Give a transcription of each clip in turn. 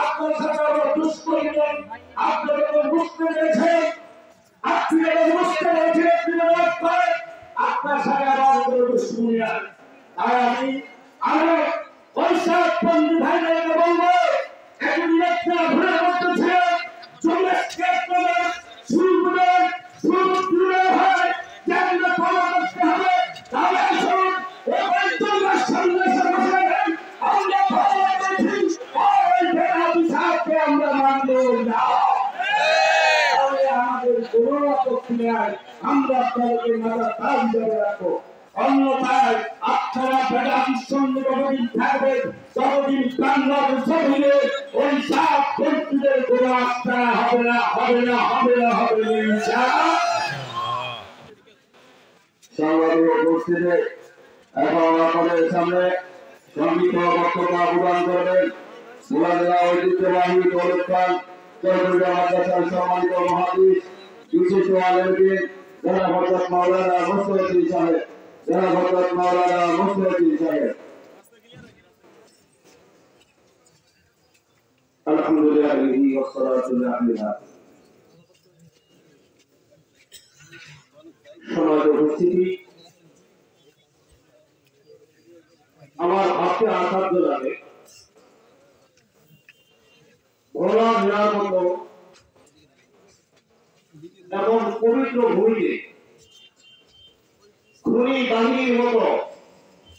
আপনার সাথে আমরা দুষ্করিলেন আপনারা বুঝতে পেরেছেন আপনারা বুঝতে পেরেছেন আপনার সাথে আমাদের দুশ্মনী আছে তাই আমি ওইসব বন্ধু ভাইদেরকে বলবো একদিন একটা ঘুরে বলতেছে চল্লিশকে শুরু করে হয় যেগুলো ফলো করতে হবে তাহলে আসুন ওই চল্লিশ সন্ন্যাসের বসেন আমরা ফলো করছি ওই ফেরাবি সাহেবকে আমরা মানব না আমাদের কোনো আপত্তি নেই আমরা আপনাদেরকে মাথা তাজ ধরে রাখবো অন্যথায় আপনারা ফেরাবির সঙ্গে যতদিন থাকবেন ততদিন বাংলার জমিনে ওই সব ব্যক্তিদের কোনো আস্থা হবে না হবে না হবে না হবে না ইনশাআল্লাহ সংগ্রামী উপস্থিতি এখন আপনাদের সামনে সংগীত বক্তব্য প্রদান করবেন জেলা ঐতিহ্যবাহী দৌলত খান চৌধুরী মাদ্রাসার সম্মানিত মহাদিস বিশিষ্ট আলেমগীর জেলা হযরত মাওলানা মুস্তাফিজ সাহেব জেলা হযরত মাওলানা মুস্তাফিজ সাহেব আলহামদুলিল্লাহ ওয়াসসালাতু আলাইহি সমাজ উপস্থিতি আমার হাতে আসাধ্য লাগে ভোলা মেলার মতো এমন পবিত্র ভূমিতে খুনি বাহিনীর মতো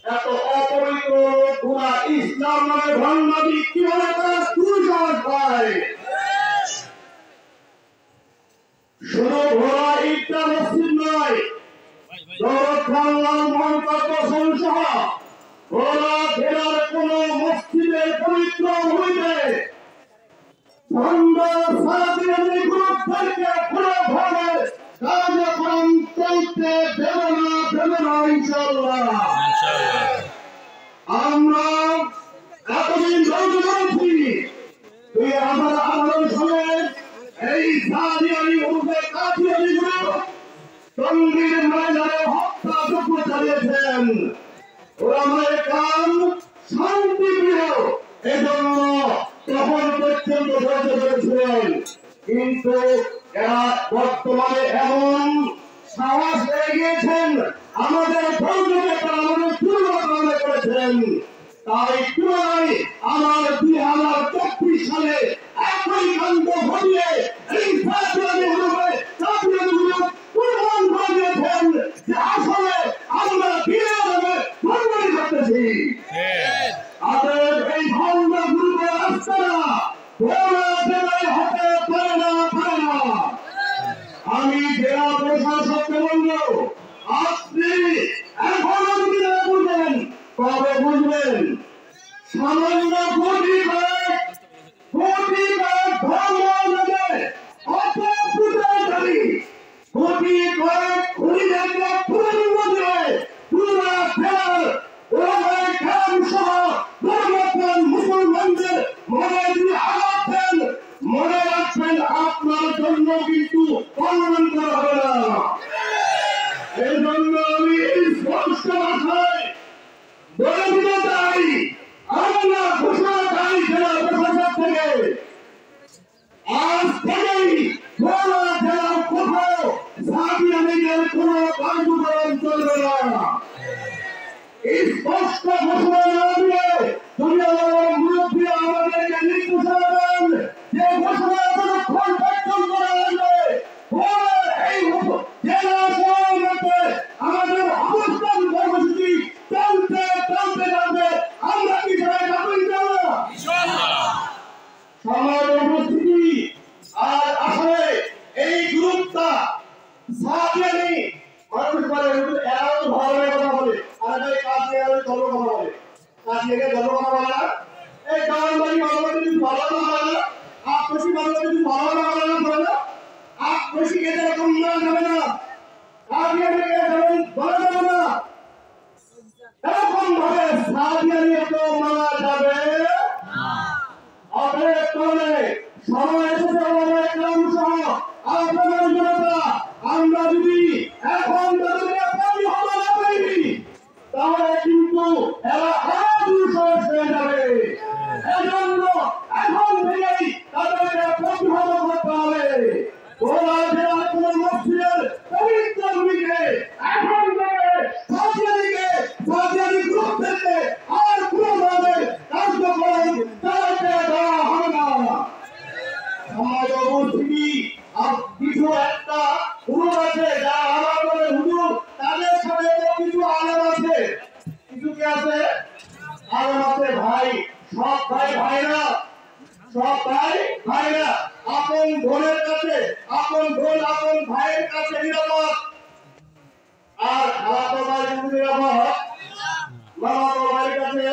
এত অপবিত্র পুরা ইসলাম নামে ভণ্ডামি কিভাবে তারা দুর্সাহস পায় শুধু ভোলা ঈদটা মসজিদ নয় দৌলত খান লাল মহন্ত সহ ভোলা জেলার কোন মসজিদের পবিত্র ভূমিতে ভণ্ড সারাদিনের গ্রুপদেরকে পুরোভাবে কার্যক্রম চলতে দেবে না ইনশাআল্লাহ আমরা এতদিন ধরে বলছি 2018 সালে এই সাদিয়ানি গ্রুপে কাদিয়ানি গ্রুপ টঙ্গীর ময়দানে হত্যাযজ্ঞ চালিয়েছেন ওলামায়ে কেরাম শান্তিপ্রিয় এজন্য তখন পর্যন্ত ধৈর্য ধরেছিলেন কিন্তু এরা বর্তমানে এমন সাহস হয়ে গিয়েছেন আমাদের ধৈর্যকে তারা আমাদের দুর্বল করেছেন তাই পুনরায় আমার 2024 সালে একই কাণ্ড ঘটিয়ে এই ফেসলামি গ্রুপে কাদিয়ানি গ্রুপ প্রমাণ করে দিয়েছেন যে আসলে আমরা বিরাটভাবে ভণ্ডামি করতেছি এই ভণ্ড গ্রুপের আস্তানা ভোলা জেলায় হতে পারে না আমি জেলা প্রশাসককে বলব আপনি এখনো যদি না বুঝবেন কবে বুঝবেন সামান্য কোটি ধর্ম নেবে অপপ্রচারকারী কোটি কয়েক খুনিদেরকে পূর্ণ দিয়ে পুরা ফেরার ওলামায়ে কেরাম সহ ধর্মপ্রাণ মুসলমানদের মনে যদি আঘাত দেন মনে রাখবেন আপনার জন্য কিন্তু কল্যাণ করা হবে না এই জন্য আমি স্পষ্ট ভাষায় বলে দিতে চাই আমরা ঘোষণা চাই জেলা প্রশাসক থেকে আজ থেকেই ভোলা জেলার কোথাও সাদিয়ানিদের কোন কার্যক্রম চলবে না স্পষ্ট ঘোষণা না দিয়ে দুনিয়ার মুরব্বী আমাদেরকে নির্দেশনা দেন যে ঘোষণা যতক্ষণ পর্যন্ত আসবে এই জেলা সভাপতি আমাদের অবস্থান কর্মসূচি চলতে আমরা কি সবাই যাবেন সমাজ উপস্থিতি আর আসলে এই গ্রুপটা সাদিয়ানি মানুষ বলে এরা তো ভালো কথা বলে আর এই কাদিয়ানি দল কথা বলে কাদিয়ানি দল কথা বলে না এই গানবাড়ি বাংলাদেশ যদি ভালো না বলে না আপনি বাংলাদেশ যদি ভালো না বলে না আপনি কে এরকম না যাবে না কাদিয়ানিকে যেমন বলা যাবে না এরকম ভাবে সাদিয়ানি তো মানা যাবে না অতএব কারণে সময় এসেছে আমাদের গ্রাম সহ আপনাদের জনতা আমরা যদি এখন তাদেরকে পানি হতে না পারি তাহলে কিন্তু এরা আরো দুঃসাহস হয়ে যাবে সব ভাইরা আপন বোনের কাছে, আপন বোন আপন ভাইয়ের কাছে নিরাপদ, আর খালাতো ভাই যদি নিরাপদ, মামাতো ভাইয়ের কাছে,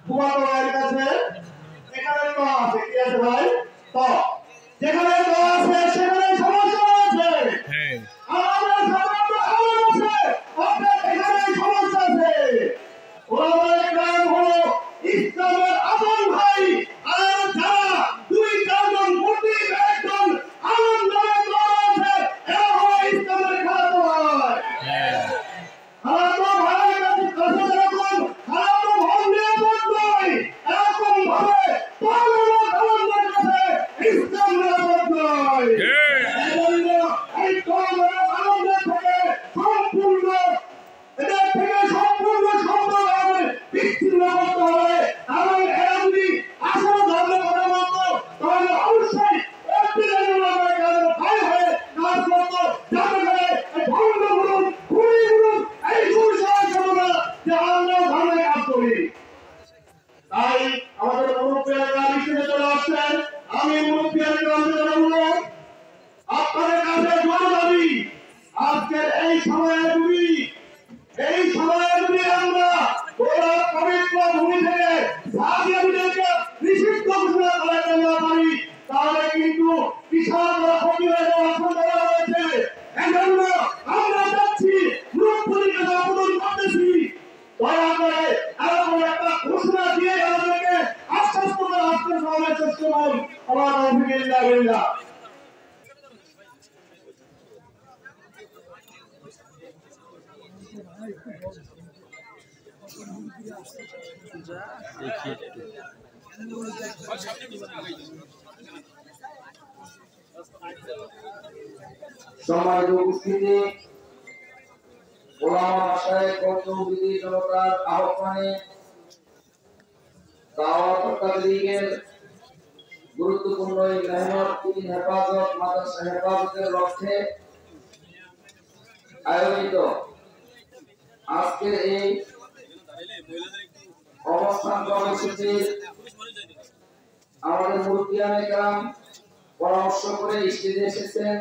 ফুফাতো ভাইয়ের কাছে, এখানে তো আছে, কি আছে ভাই? তো যেখানে তো আছে সেখানে সমস্যা আছে। আমাদের সমাজে আছে, আপনার এখানে সমস্যা আছে। ওলামায়ে কেরাম হলো ইসলামের আপন ভাই, আর যারা দুই চারজন মুর্তি একজন আনন্দ আছে, এরা হলো ইসলামের খালাতো ভাই। খালাতো ভাইয়ের কাছে যেরকম খালাতো ভাই নিরাপদ নয়, এরকম ভাবে আনন্দের কাছে ইসলাম নিরাপদ নয়। এই আনন্দের থেকে সম্পূর্ণ এদের থেকে সম্পূর্ণ সম্পূর্ণভাবে বিচ্ছিন্ন করতে হবে। এবং এরা যদি আসলে ধর্মের কথা বলতো তাহলে অবশ্যই ভাই হয়ে কাজ করতো, যাতে করে এই ভণ্ড গ্রুপ, খুনি গ্রুপ, এই সুবিচার করবো না যে আমরা ধর্মে কাজ করি। তাই আমাদের মুরব্বীরা মিছিলে চলে আসছেন। আমি মুরব্বীদের বলবো, আপনাদের কাছে জোর দাবি, আজকের এই সময়ে যদি আমরা ওরা পবিত্র ভূমি থেকে সাহায্যকে নিষিদ্ধ ঘোষণা করাতে না পারি, তাহলে কিন্তু বিশাল ক্ষতি হয়ে যাওয়ার সম্ভাবনা রয়েছে। এজন্য আমরা চাচ্ছি, মুরব্বীকে আবেদন করতেছি, দয়া করে এরকম একটা ঘোষণা দিয়ে আমাদেরকে আশ্বস্ত করে আজকে সমাবেশ চেষ্টা করুন। আমার আলহামদুলিল্লাহ। সম্মানিত উপস্থিতি, ওলামা মাশায়েখ ও তৌহিদি জনতার আহ্বানে দাওয়াত ও তাবলীগের গুরুত্বপূর্ণ এই মেহনত হেফাজত মাদ্রাসা হেফাজতের লক্ষ্যে আয়োজিত আজকের এই অবস্থান কর্মসূচির আমাদের মুরব্বিয়ানে কেরাম পরামর্শ করে স্টেজে এসেছেন।